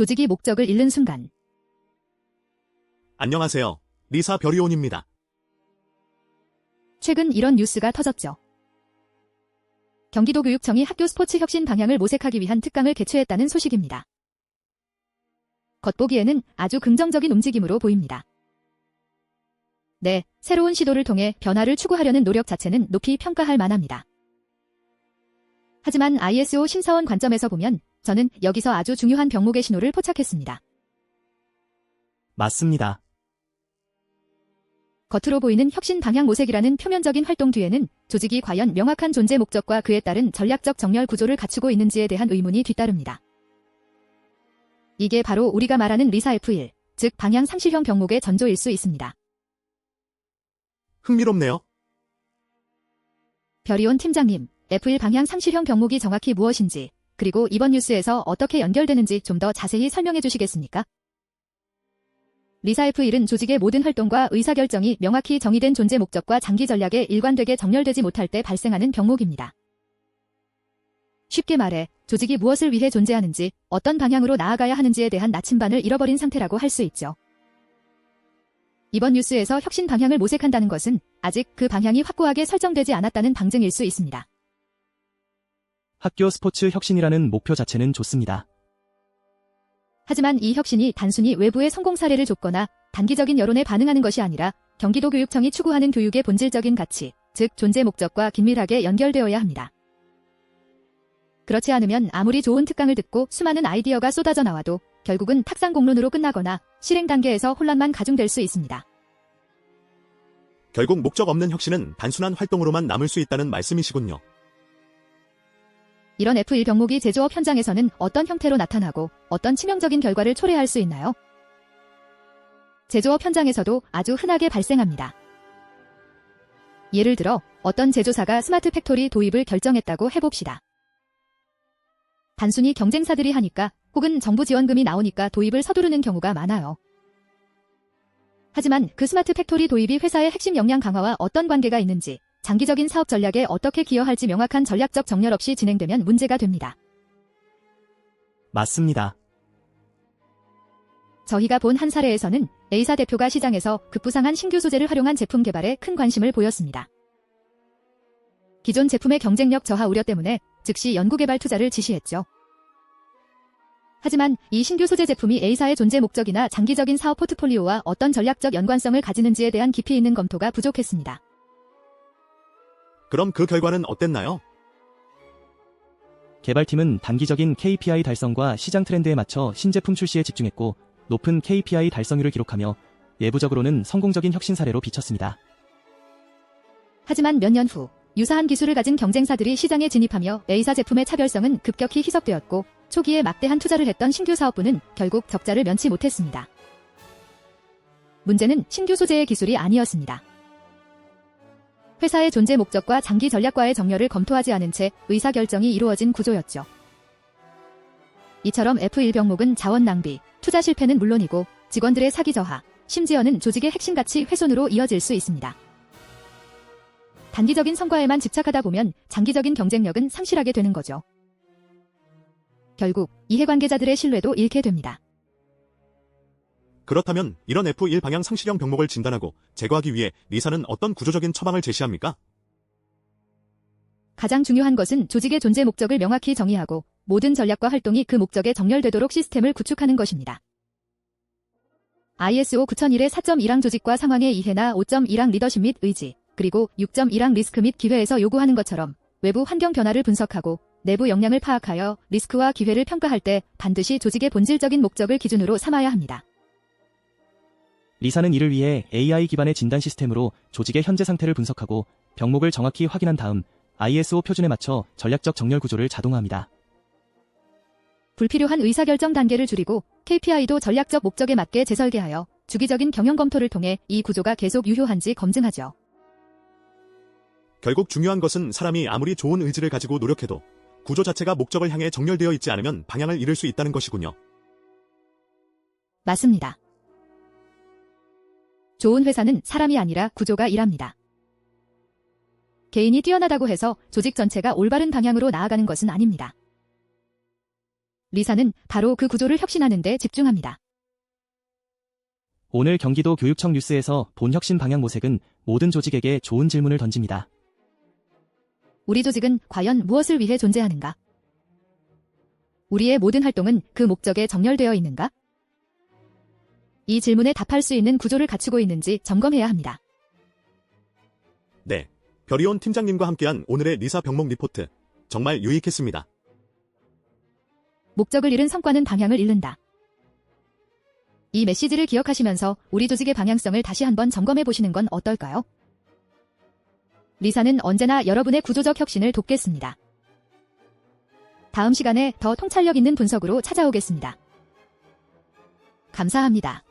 조직이 목적을 잃는 순간. 안녕하세요. 리사 별이온입니다. 최근 이런 뉴스가 터졌죠. 경기도교육청이 학교 스포츠 혁신 방향을 모색하기 위한 특강을 개최했다는 소식입니다. 겉보기에는 아주 긍정적인 움직임으로 보입니다. 네, 새로운 시도를 통해 변화를 추구하려는 노력 자체는 높이 평가할 만합니다. 하지만 ISO 심사원 관점에서 보면 저는 여기서 아주 중요한 병목의 신호를 포착했습니다. 맞습니다. 겉으로 보이는 혁신 방향 모색이라는 표면적인 활동 뒤에는 조직이 과연 명확한 존재 목적과 그에 따른 전략적 정렬 구조를 갖추고 있는지에 대한 의문이 뒤따릅니다. 이게 바로 우리가 말하는 리사 F1, 즉 방향 상실형 병목의 전조일 수 있습니다. 흥미롭네요. 별이온 팀장님, F1 방향 상실형 병목이 정확히 무엇인지, 그리고 이번 뉴스에서 어떻게 연결되는지 좀 더 자세히 설명해 주시겠습니까? 리사 F1은 조직의 모든 활동과 의사결정이 명확히 정의된 존재 목적과 장기 전략에 일관되게 정렬되지 못할 때 발생하는 병목입니다. 쉽게 말해 조직이 무엇을 위해 존재하는지, 어떤 방향으로 나아가야 하는지에 대한 나침반을 잃어버린 상태라고 할 수 있죠. 이번 뉴스에서 혁신 방향을 모색한다는 것은 아직 그 방향이 확고하게 설정되지 않았다는 방증일 수 있습니다. 학교 스포츠 혁신이라는 목표 자체는 좋습니다. 하지만 이 혁신이 단순히 외부의 성공 사례를 줬거나 단기적인 여론에 반응하는 것이 아니라 경기도교육청이 추구하는 교육의 본질적인 가치, 즉 존재 목적과 긴밀하게 연결되어야 합니다. 그렇지 않으면 아무리 좋은 특강을 듣고 수많은 아이디어가 쏟아져 나와도 결국은 탁상 공론으로 끝나거나 실행 단계에서 혼란만 가중될 수 있습니다. 결국 목적 없는 혁신은 단순한 활동으로만 남을 수 있다는 말씀이시군요. 이런 F1 병목이 제조업 현장에서는 어떤 형태로 나타나고 어떤 치명적인 결과를 초래할 수 있나요? 제조업 현장에서도 아주 흔하게 발생합니다. 예를 들어 어떤 제조사가 스마트 팩토리 도입을 결정했다고 해봅시다. 단순히 경쟁사들이 하니까 혹은 정부 지원금이 나오니까 도입을 서두르는 경우가 많아요. 하지만 그 스마트 팩토리 도입이 회사의 핵심 역량 강화와 어떤 관계가 있는지, 장기적인 사업 전략에 어떻게 기여할지 명확한 전략적 정렬 없이 진행되면 문제가 됩니다. 맞습니다. 저희가 본 한 사례에서는 A사 대표가 시장에서 급부상한 신규 소재를 활용한 제품 개발에 큰 관심을 보였습니다. 기존 제품의 경쟁력 저하 우려 때문에 즉시 연구개발 투자를 지시했죠. 하지만 이 신규 소재 제품이 A사의 존재 목적이나 장기적인 사업 포트폴리오와 어떤 전략적 연관성을 가지는지에 대한 깊이 있는 검토가 부족했습니다. 그럼 그 결과는 어땠나요? 개발팀은 단기적인 KPI 달성과 시장 트렌드에 맞춰 신제품 출시에 집중했고 높은 KPI 달성률을 기록하며 내부적으로는 성공적인 혁신 사례로 비쳤습니다. 하지만 몇 년 후 유사한 기술을 가진 경쟁사들이 시장에 진입하며 A사 제품의 차별성은 급격히 희석되었고 초기에 막대한 투자를 했던 신규 사업부는 결국 적자를 면치 못했습니다. 문제는 신규 소재의 기술이 아니었습니다. 회사의 존재 목적과 장기 전략과의 정렬을 검토하지 않은 채 의사결정이 이루어진 구조였죠. 이처럼 F1 병목은 자원 낭비, 투자 실패는 물론이고 직원들의 사기 저하, 심지어는 조직의 핵심 가치 훼손으로 이어질 수 있습니다. 단기적인 성과에만 집착하다 보면 장기적인 경쟁력은 상실하게 되는 거죠. 결국 이해관계자들의 신뢰도 잃게 됩니다. 그렇다면 이런 F1 방향 상실형 병목을 진단하고 제거하기 위해 리사는 어떤 구조적인 처방을 제시합니까? 가장 중요한 것은 조직의 존재 목적을 명확히 정의하고 모든 전략과 활동이 그 목적에 정렬되도록 시스템을 구축하는 것입니다. ISO 9001의 4.1항 조직과 상황의 이해나 5.1항 리더십 및 의지, 그리고 6.1항 리스크 및 기회에서 요구하는 것처럼 외부 환경 변화를 분석하고 내부 역량을 파악하여 리스크와 기회를 평가할 때 반드시 조직의 본질적인 목적을 기준으로 삼아야 합니다. 리사는 이를 위해 AI 기반의 진단 시스템으로 조직의 현재 상태를 분석하고 병목을 정확히 확인한 다음 ISO 표준에 맞춰 전략적 정렬 구조를 자동화합니다. 불필요한 의사결정 단계를 줄이고 KPI도 전략적 목적에 맞게 재설계하여 주기적인 경영 검토를 통해 이 구조가 계속 유효한지 검증하죠. 결국 중요한 것은 사람이 아무리 좋은 의지를 가지고 노력해도 구조 자체가 목적을 향해 정렬되어 있지 않으면 방향을 잃을 수 있다는 것이군요. 맞습니다. 좋은 회사는 사람이 아니라 구조가 일합니다. 개인이 뛰어나다고 해서 조직 전체가 올바른 방향으로 나아가는 것은 아닙니다. 리사는 바로 그 구조를 혁신하는 데 집중합니다. 오늘 경기도 교육청 뉴스에서 본 혁신 방향 모색은 모든 조직에게 좋은 질문을 던집니다. 우리 조직은 과연 무엇을 위해 존재하는가? 우리의 모든 활동은 그 목적에 정렬되어 있는가? 이 질문에 답할 수 있는 구조를 갖추고 있는지 점검해야 합니다. 네, 별이온 팀장님과 함께한 오늘의 리사 병목 리포트. 정말 유익했습니다. 목적을 잃은 성과는 방향을 잃는다. 이 메시지를 기억하시면서 우리 조직의 방향성을 다시 한번 점검해 보시는 건 어떨까요? 리사는 언제나 여러분의 구조적 혁신을 돕겠습니다. 다음 시간에 더 통찰력 있는 분석으로 찾아오겠습니다. 감사합니다.